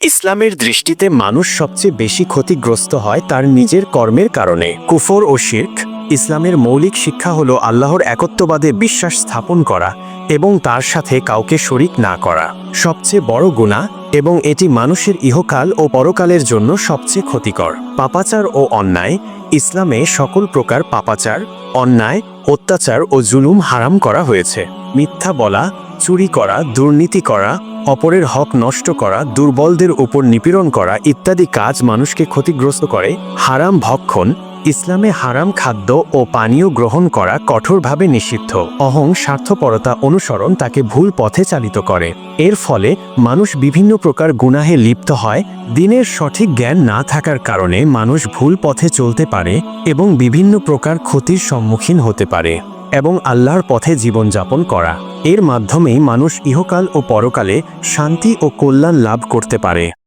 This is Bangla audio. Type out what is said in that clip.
ইসলামের দৃষ্টিতে মানুষ সবচেয়ে বেশি ক্ষতিগ্রস্ত হয় তার নিজের কর্মের কারণে। কুফর ও শিরক। ইসলামের মৌলিক শিক্ষা হল আল্লাহর একত্ববাদে বিশ্বাস স্থাপন করা এবং তার সাথে কাউকে শরিক না করা সবচেয়ে বড় গুনাহ, এবং এটি মানুষের ইহকাল ও পরকালের জন্য সবচেয়ে ক্ষতিকর। পাপাচার ও অন্যায়। ইসলামে সকল প্রকার পাপাচার, অন্যায়, অত্যাচার ও জুলুম হারাম করা হয়েছে। মিথ্যা বলা, চুরি করা, দুর্নীতি করা, অপরের হক নষ্ট করা, দুর্বলদের উপর নিপীড়ন করা ইত্যাদি কাজ মানুষকে ক্ষতিগ্রস্ত করে। হারাম ভক্ষণ। ইসলামে হারাম খাদ্য ও পানীয় গ্রহণ করা কঠোরভাবে নিষিদ্ধ। অহং স্বার্থপরতা অনুসরণ তাকে ভুল পথে চালিত করে। এর ফলে মানুষ বিভিন্ন প্রকার গুনাহে লিপ্ত হয়। দ্বীনের সঠিক জ্ঞান না থাকার কারণে মানুষ ভুল পথে চলতে পারে এবং বিভিন্ন প্রকার ক্ষতির সম্মুখীন হতে পারে। এবং আল্লাহর পথে জীবনযাপন করা, এর মাধ্যমেই মানুষ ইহকাল ও পরকালে শান্তি ও কল্যাণ লাভ করতে পারে।